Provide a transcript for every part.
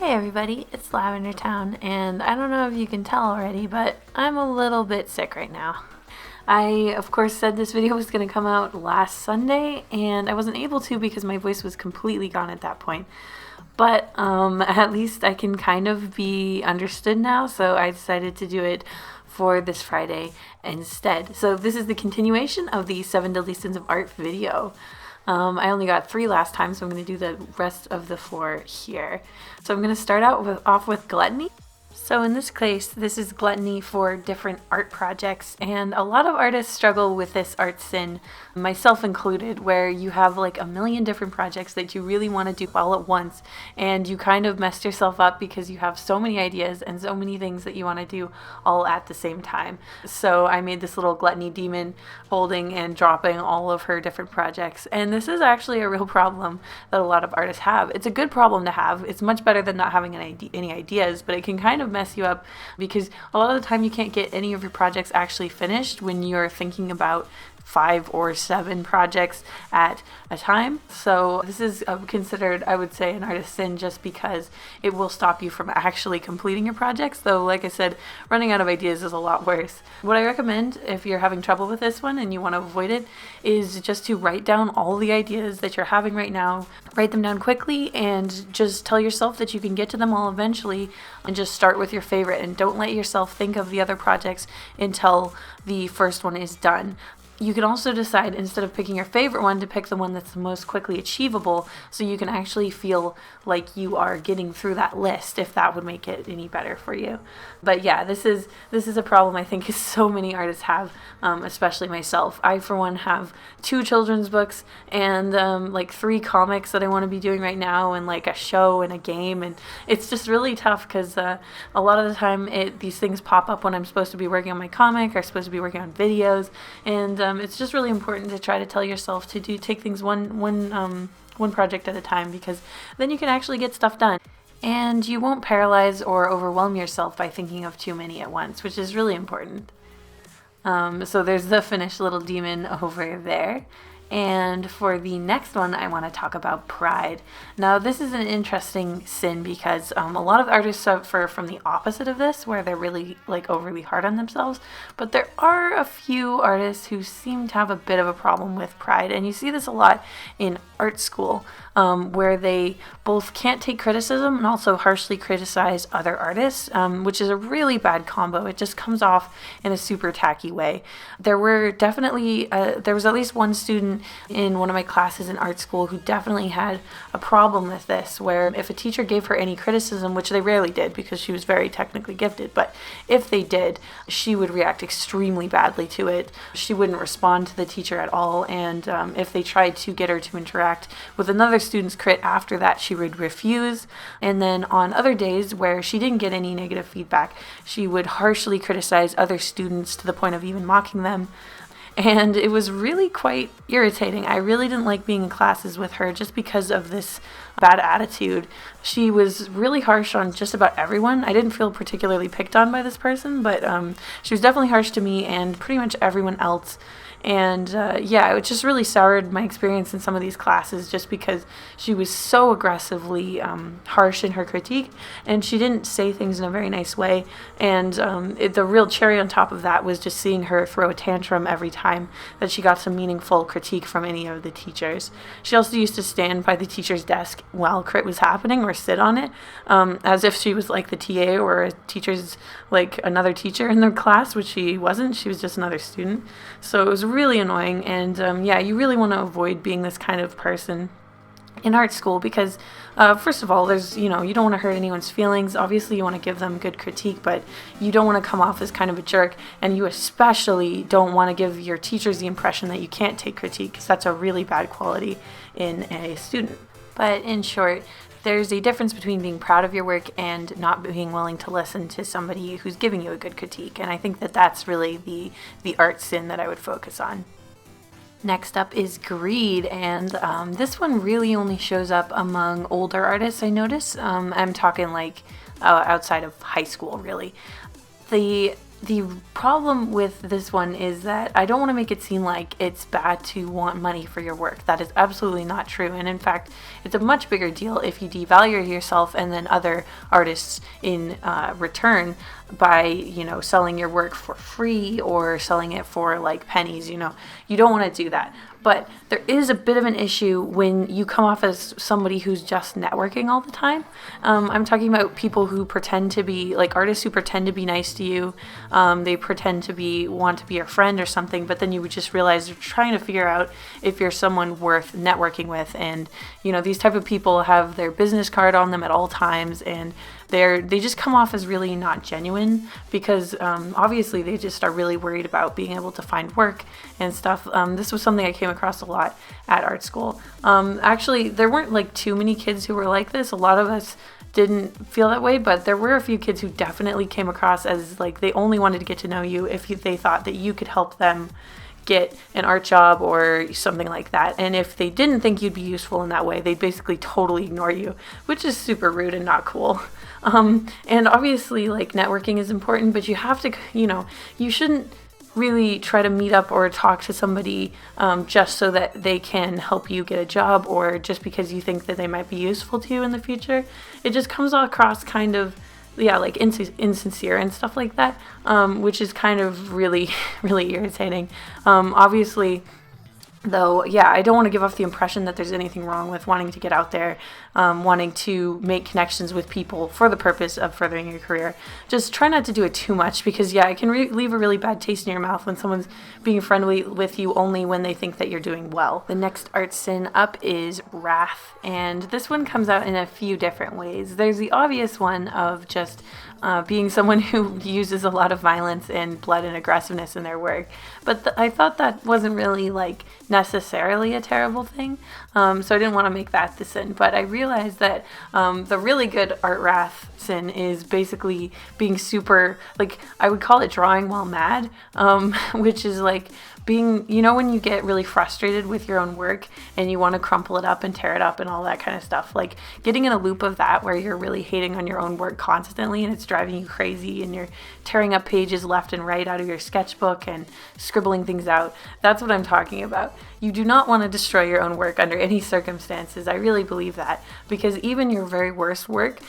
Hey everybody, it's Lavender Town, and I don't know if you can tell already, but I'm a little bit sick right now. I, of course, said this video was going to come out last Sunday, and I wasn't able to because my voice was completely gone at that point. But at least I can kind of be understood now, so I decided to do it for this Friday instead. So this is the continuation of the 7 Deadly Sins of Art video. I only got 3 last time, so I'm going to do the rest of the 4 here. So I'm going to start off with Gluttony. So in this case, this is Gluttony for different art projects, and a lot of artists struggle with this art sin, myself included, where you have like a million different projects that you really want to do all at once, and you kind of messed yourself up because you have so many ideas and so many things that you want to do all at the same time. So I made this little Gluttony demon holding and dropping all of her different projects, and this is actually a real problem that a lot of artists have. It's a good problem to have. It's much better than not having any ideas, but it can kind of mess you up because a lot of the time you can't get any of your projects actually finished when you're thinking about 5 or 7 projects at a time. So this is considered, I would say, an artist sin just because it will stop you from actually completing your projects. Though, like I said, running out of ideas is a lot worse. What I recommend if you're having trouble with this one and you want to avoid it is just to write down all the ideas that you're having right now. Write them down quickly and just tell yourself that you can get to them all eventually, and just start with your favorite and don't let yourself think of the other projects until the first one is done. You can also decide, instead of picking your favorite one, to pick the one that's the most quickly achievable, so you can actually feel like you are getting through that list, if that would make it any better for you. But yeah, this is a problem I think so many artists have, especially myself. I, for one, have 2 children's books and like 3 comics that I want to be doing right now, and like a show and a game, and it's just really tough because a lot of the time these things pop up when I'm supposed to be working on my comic or supposed to be working on videos, and it's just really important to try to tell yourself to take things one project at a time, because then you can actually get stuff done. And you won't paralyze or overwhelm yourself by thinking of too many at once, which is really important. So there's the finished little demon over there. And for the next one, I want to talk about pride. Now, this is an interesting sin because a lot of artists suffer from the opposite of this, where they're really like overly hard on themselves. But there are a few artists who seem to have a bit of a problem with pride, and you see this a lot in art school, where they both can't take criticism and also harshly criticize other artists, which is a really bad combo. It just comes off in a super tacky way. There was at least one student in one of my classes in art school who definitely had a problem with this, where if a teacher gave her any criticism, which they rarely did because she was very technically gifted, but if they did, she would react extremely badly to it. She wouldn't respond to the teacher at all, and if they tried to get her to interact with another student's crit after that, she would refuse. And then on other days where she didn't get any negative feedback, she would harshly criticize other students to the point of even mocking them. And it was really quite irritating. I really didn't like being in classes with her just because of this bad attitude. She was really harsh on just about everyone. I didn't feel particularly picked on by this person, but she was definitely harsh to me and pretty much everyone else. And it just really soured my experience in some of these classes just because she was so aggressively harsh in her critique, and she didn't say things in a very nice way. And the real cherry on top of that was just seeing her throw a tantrum every time that she got some meaningful critique from any of the teachers. She also used to stand by the teacher's desk while crit was happening, or sit on it, as if she was like the TA or a teacher's, like another teacher in their class, which she wasn't. She was just another student. So it was really annoying, and you really want to avoid being this kind of person in art school because first of all, you don't want to hurt anyone's feelings. Obviously you want to give them good critique, but you don't want to come off as kind of a jerk, and you especially don't want to give your teachers the impression that you can't take critique, because that's a really bad quality in a student. But in short, there's a difference between being proud of your work and not being willing to listen to somebody who's giving you a good critique. And I think that that's really the art sin that I would focus on. Next up is greed, and this one really only shows up among older artists, I notice. I'm talking like outside of high school, really. The The problem with this one is that I don't want to make it seem like it's bad to want money for your work. That is absolutely not true. And in fact, it's a much bigger deal if you devalue yourself and then other artists in return by, selling your work for free or selling it for like pennies. You don't want to do that. But there is a bit of an issue when you come off as somebody who's just networking all the time. I'm talking about people who pretend to be, like artists who pretend to be nice to you. They pretend to want to be your friend or something, but then you would just realize they're trying to figure out if you're someone worth networking with. And, these type of people have their business card on them at all times, and they just come off as really not genuine because obviously they just are really worried about being able to find work and stuff. This was something I came across a lot at art school. Actually, there weren't like too many kids who were like this. A lot of us didn't feel that way, but there were a few kids who definitely came across as like they only wanted to get to know you if they thought that you could help them get an art job or something like that. And if they didn't think you'd be useful in that way, they'd basically totally ignore you, which is super rude and not cool. And obviously, like, networking is important, but you have to, you shouldn't really try to meet up or talk to somebody just so that they can help you get a job or just because you think that they might be useful to you in the future. It just comes across kind of, like insincere and stuff like that, which is kind of really, really irritating. Obviously, though, I don't want to give off the impression that there's anything wrong with wanting to get out there, wanting to make connections with people for the purpose of furthering your career. Just try not to do it too much because, it can leave a really bad taste in your mouth when someone's being friendly with you only when they think that you're doing well. The next art sin up is wrath, and this one comes out in a few different ways. There's the obvious one of just being someone who uses a lot of violence and blood and aggressiveness in their work. But I thought that wasn't really like necessarily a terrible thing. So I didn't want to make that the sin. But I realized that the really good art wrath sin is basically being super, like, I would call it drawing while mad, which is like being, when you get really frustrated with your own work and you want to crumple it up and tear it up and all that kind of stuff, like getting in a loop of that where you're really hating on your own work constantly and it's driving you crazy and you're tearing up pages left and right out of your sketchbook and scribbling things out. That's what I'm talking about. You do not want to destroy your own work under any circumstances. I really believe that, because even your very worst work,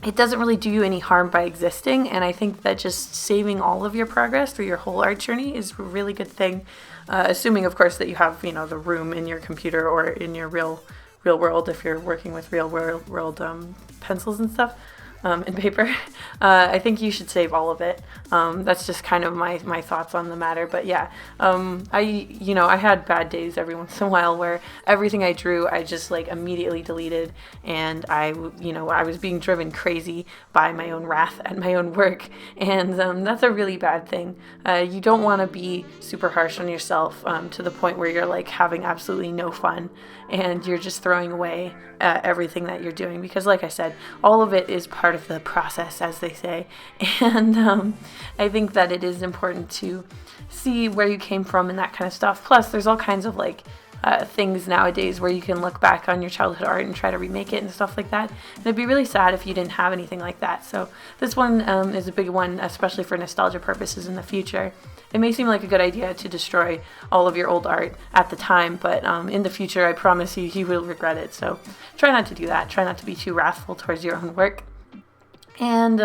it doesn't really do you any harm by existing, and I think that just saving all of your progress through your whole art journey is a really good thing, assuming, of course, that you have, the room in your computer or in your real world if you're working with real world pencils and stuff. And paper. I think you should save all of it. That's just kind of my thoughts on the matter. But I had bad days every once in a while where everything I drew, I just like immediately deleted, and I was being driven crazy by my own wrath at my own work, and that's a really bad thing. You don't want to be super harsh on yourself to the point where you're like having absolutely no fun and you're just throwing away everything that you're doing, because like I said, all of it is part of the process, as they say. And I think that it is important to see where you came from and that kind of stuff. Plus there's all kinds of like things nowadays where you can look back on your childhood art and try to remake it and stuff like that. And it'd be really sad if you didn't have anything like that. So this one is a big one, especially for nostalgia purposes in the future. It may seem like a good idea to destroy all of your old art at the time, but in the future, I promise you will regret it. So try not to do that. Try not to be too wrathful towards your own work. And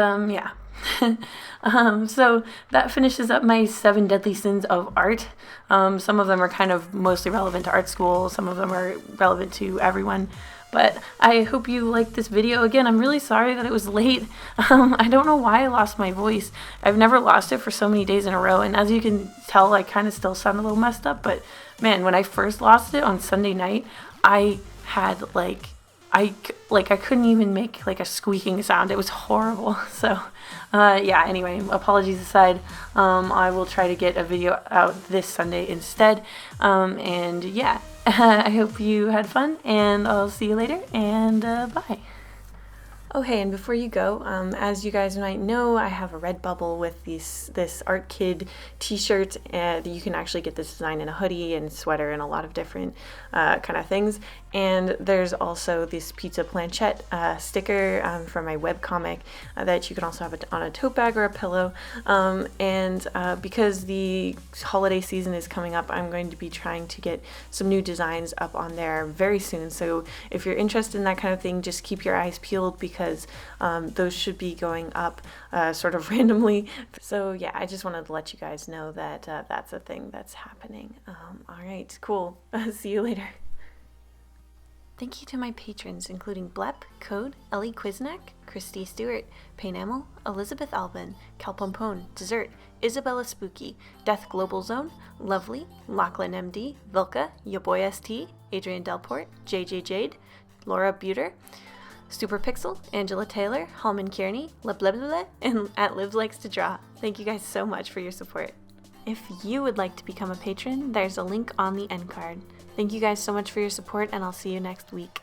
so that finishes up my 7 deadly sins of art. Some of them are kind of mostly relevant to art school. Some of them are relevant to everyone. But I hope you liked this video. Again, I'm really sorry that it was late. I don't know why I lost my voice. I've never lost it for so many days in a row. And as you can tell, I kind of still sound a little messed up. But man, when I first lost it on Sunday night, I had I couldn't even make like a squeaking sound. It was horrible. So anyway, apologies aside, I will try to get a video out this Sunday instead. I hope you had fun, and I'll see you later, and bye. Oh hey, and before you go, as you guys might know, I have a Redbubble with this Art Kid t-shirt, and you can actually get this design in a hoodie and sweater and a lot of different kind of things. And there's also this pizza planchette sticker for my webcomic that you can also have on a tote bag or a pillow. And because the holiday season is coming up, I'm going to be trying to get some new designs up on there very soon. So if you're interested in that kind of thing, just keep your eyes peeled, because those should be going up sort of randomly. So yeah, I just wanted to let you guys know that that's a thing that's happening. All right, cool. See you later. Thank you to my patrons, including Blep, Code, Ellie Quiznak, Christy Stewart, Painamel, Elizabeth Albin, Calpompone, Dessert, Isabella Spooky, Death Global Zone, Lovely, Lachlan MD, Vilka, Yoboy ST, Adrian Delport, JJ Jade, Laura Buter, Super Pixel, Angela Taylor, Hallman Kearney, Lebleble, and at Liv Likes to Draw. Thank you guys so much for your support. If you would like to become a patron, there's a link on the end card. Thank you guys so much for your support, and I'll see you next week.